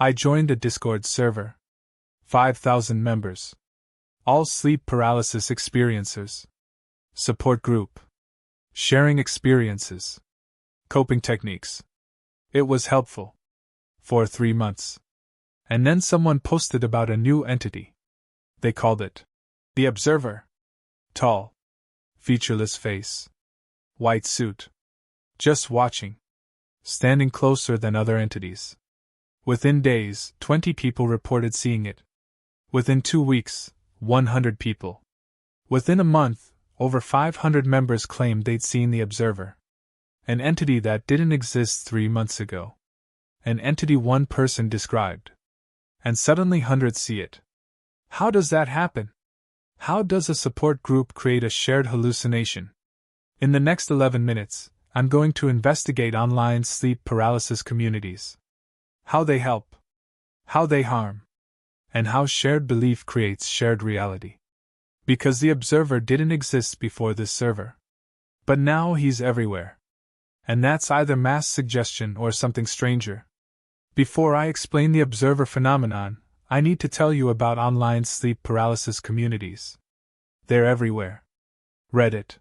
I joined a Discord server. 5,000 members. All sleep paralysis experiencers. Support group. Sharing experiences. Coping techniques. It was helpful. For 3 months. And then someone posted about a new entity. They called it The Observer. Tall. Featureless face. White suit. Just watching. Standing closer than other entities. Within days, 20 people reported seeing it. Within 2 weeks, 100 people. Within a month, over 500 members claimed they'd seen the Observer. An entity that didn't exist 3 months ago. An entity one person described. And suddenly hundreds see it. How does that happen? How does a support group create a shared hallucination? In the next 11 minutes, I'm going to investigate online sleep paralysis communities. How they help. How they harm. And how shared belief creates shared reality. Because the Observer didn't exist before this server. But now he's everywhere. And that's either mass suggestion or something stranger. Before I explain the Observer phenomenon, I need to tell you about online sleep paralysis communities. They're everywhere. Reddit.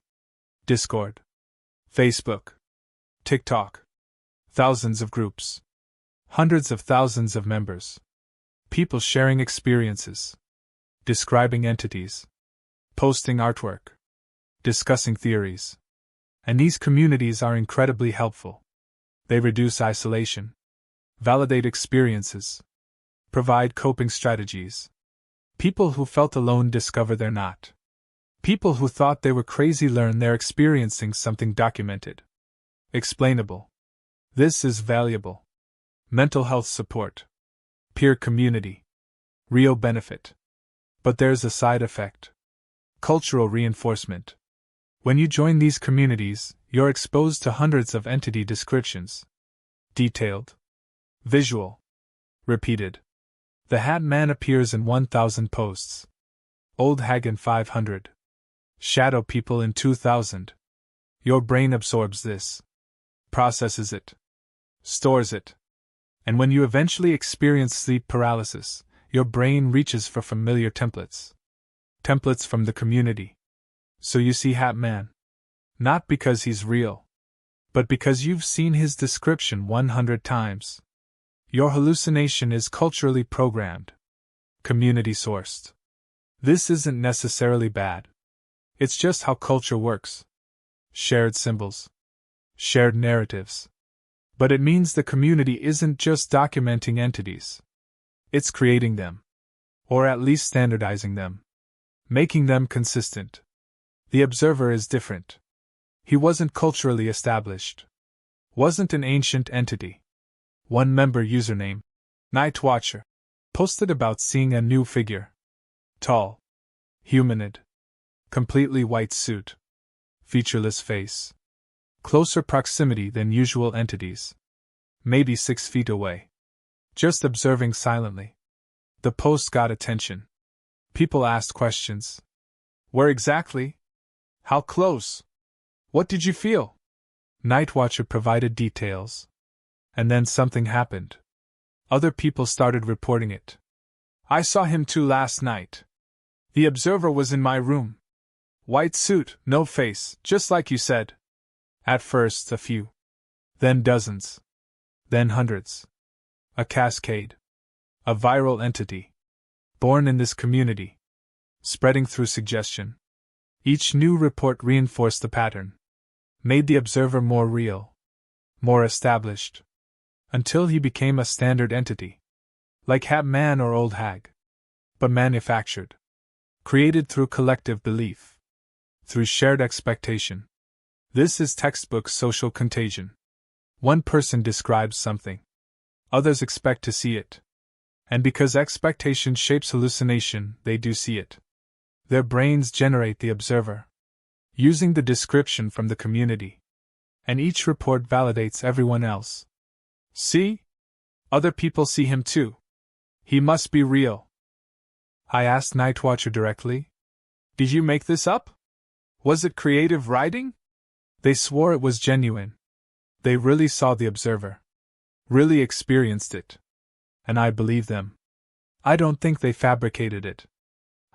Discord. Facebook. TikTok. Thousands of groups. Hundreds of thousands of members. People sharing experiences. Describing entities. Posting artwork. Discussing theories. And these communities are incredibly helpful. They reduce isolation. Validate experiences. Provide coping strategies. People who felt alone discover they're not. People who thought they were crazy learn they're experiencing something documented. Explainable. This is valuable. Mental health support. Peer community. Real benefit. But there's a side effect. Cultural reinforcement. When you join these communities, you're exposed to hundreds of entity descriptions. Detailed. Visual. Repeated. The Hat Man appears in 1,000 posts. Old Hag in 500. Shadow People in 2,000. Your brain absorbs this. Processes it. Stores it. And when you eventually experience sleep paralysis, your brain reaches for familiar templates. Templates from the community. So you see Hat Man. Not because he's real. But because you've seen his description 100 times. Your hallucination is culturally programmed. Community sourced. This isn't necessarily bad. It's just how culture works. Shared symbols. Shared narratives. But it means the community isn't just documenting entities. It's creating them. Or at least standardizing them. Making them consistent. The Observer is different. He wasn't culturally established. Wasn't an ancient entity. One member username, Nightwatcher, posted about seeing a new figure. Tall. Humanid. Completely white suit. Featureless face. Closer proximity than usual entities. Maybe 6 feet away. Just observing silently. The post got attention. People asked questions. Where exactly? How close? What did you feel? Nightwatcher provided details. And then something happened. Other people started reporting it. I saw him too last night. The Observer was in my room. White suit, no face, just like you said. At first, a few. Then dozens. Then hundreds. A cascade. A viral entity. Born in this community. Spreading through suggestion. Each new report reinforced the pattern. Made the Observer more real. More established. Until he became a standard entity. Like Hat Man or Old Hag. But manufactured. Created through collective belief. Through shared expectation. This is textbook social contagion. One person describes something. Others expect to see it. And because expectation shapes hallucination, they do see it. Their brains generate the Observer. Using the description from the community. And each report validates everyone else. See? Other people see him too. He must be real. I asked Nightwatcher directly. Did you make this up? Was it creative writing? They swore it was genuine. They really saw the Observer. Really experienced it. And I believe them. I don't think they fabricated it.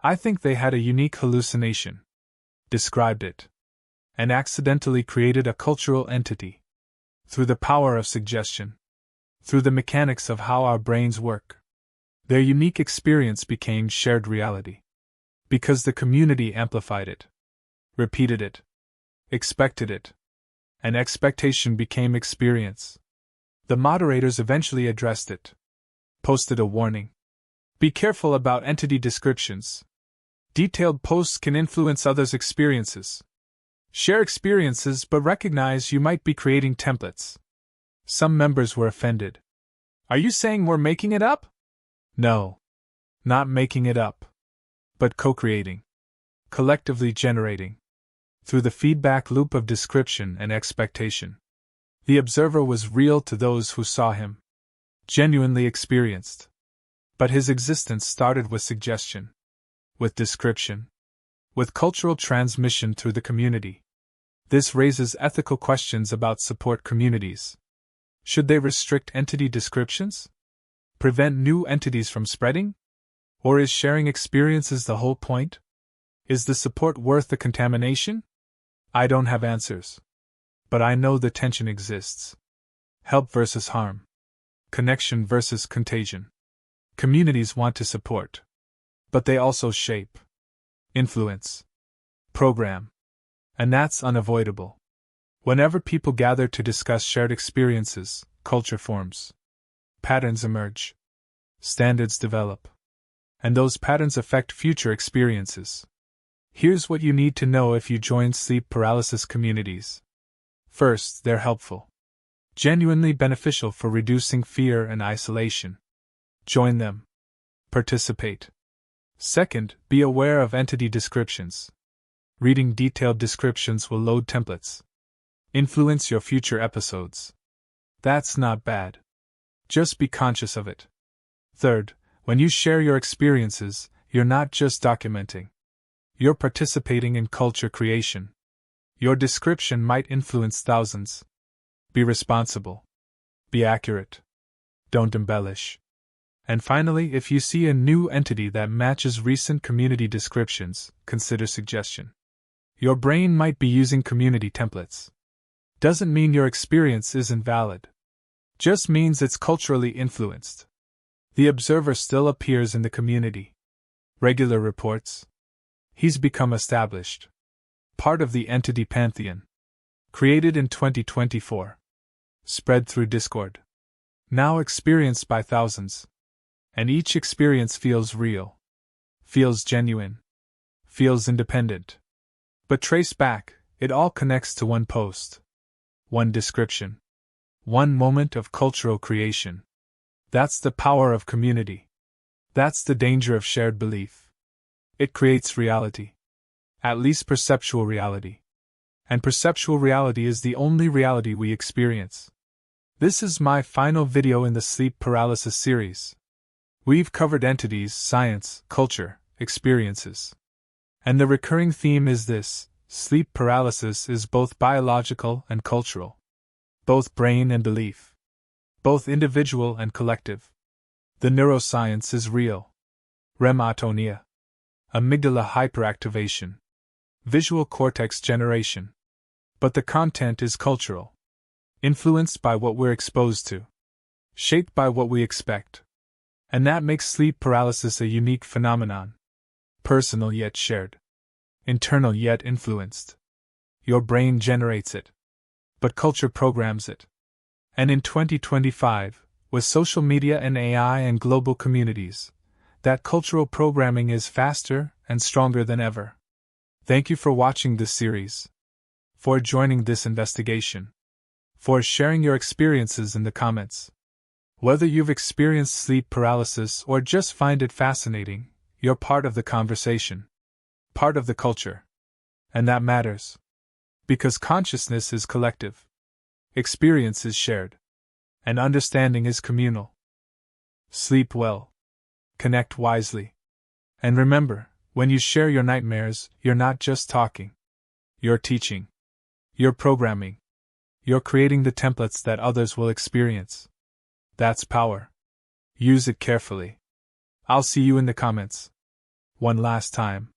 I think they had a unique hallucination, described it, and accidentally created a cultural entity. Through the power of suggestion, through the mechanics of how our brains work, their unique experience became shared reality. Because the community amplified it, repeated it, expected it, and expectation became experience. The moderators eventually addressed it, posted a warning. Be careful about entity descriptions. Detailed posts can influence others' experiences. Share experiences, but recognize you might be creating templates. Some members were offended. Are you saying we're making it up? No. Not making it up. But co-creating. Collectively generating. Through the feedback loop of description and expectation. The observer was real to those who saw him. Genuinely experienced. But his existence started with suggestion. With description. With cultural transmission through the community. This raises ethical questions about support communities. Should they restrict entity descriptions? Prevent new entities from spreading? Or is sharing experiences the whole point? Is the support worth the contamination? I don't have answers. But I know the tension exists. Help versus harm. Connection versus contagion. Communities want to support. But they also shape. Influence. Program. And that's unavoidable. Whenever people gather to discuss shared experiences, culture forms. Patterns emerge. Standards develop. And those patterns affect future experiences. Here's what you need to know if you join sleep paralysis communities. First, they're helpful. Genuinely beneficial for reducing fear and isolation. Join them. Participate. Second, be aware of entity descriptions. Reading detailed descriptions will load templates. Influence your future episodes. That's not bad. Just be conscious of it. Third, when you share your experiences, you're not just documenting. You're participating in culture creation. Your description might influence thousands. Be responsible. Be accurate. Don't embellish. And finally, if you see a new entity that matches recent community descriptions, consider suggestion. Your brain might be using community templates. Doesn't mean your experience isn't valid. Just means it's culturally influenced. The observer still appears in the community. Regular reports. He's become established. Part of the entity pantheon. Created in 2024. Spread through Discord. Now experienced by thousands. And each experience feels real. Feels genuine. Feels independent. But trace back, it all connects to one post. One description. One moment of cultural creation. That's the power of community. That's the danger of shared belief. It creates reality. At least perceptual reality. And perceptual reality is the only reality we experience. This is my final video in the sleep paralysis series. We've covered entities, science, culture, experiences. And the recurring theme is this: sleep paralysis is both biological and cultural. Both brain and belief. Both individual and collective. The neuroscience is real. REM atonia. Amygdala hyperactivation. Visual cortex generation. But the content is cultural. Influenced by what we're exposed to. Shaped by what we expect. And that makes sleep paralysis a unique phenomenon. Personal yet shared. Internal yet influenced. Your brain generates it. But culture programs it. And in 2025, with social media and AI and global communities, that cultural programming is faster and stronger than ever. Thank you for watching this series. For joining this investigation. For sharing your experiences in the comments. Whether you've experienced sleep paralysis or just find it fascinating, you're part of the conversation. Part of the culture. And that matters. Because consciousness is collective. Experience is shared. And understanding is communal. Sleep well. Connect wisely. And remember, when you share your nightmares, you're not just talking. You're teaching. You're programming. You're creating the templates that others will experience. That's power. Use it carefully. I'll see you in the comments. One last time.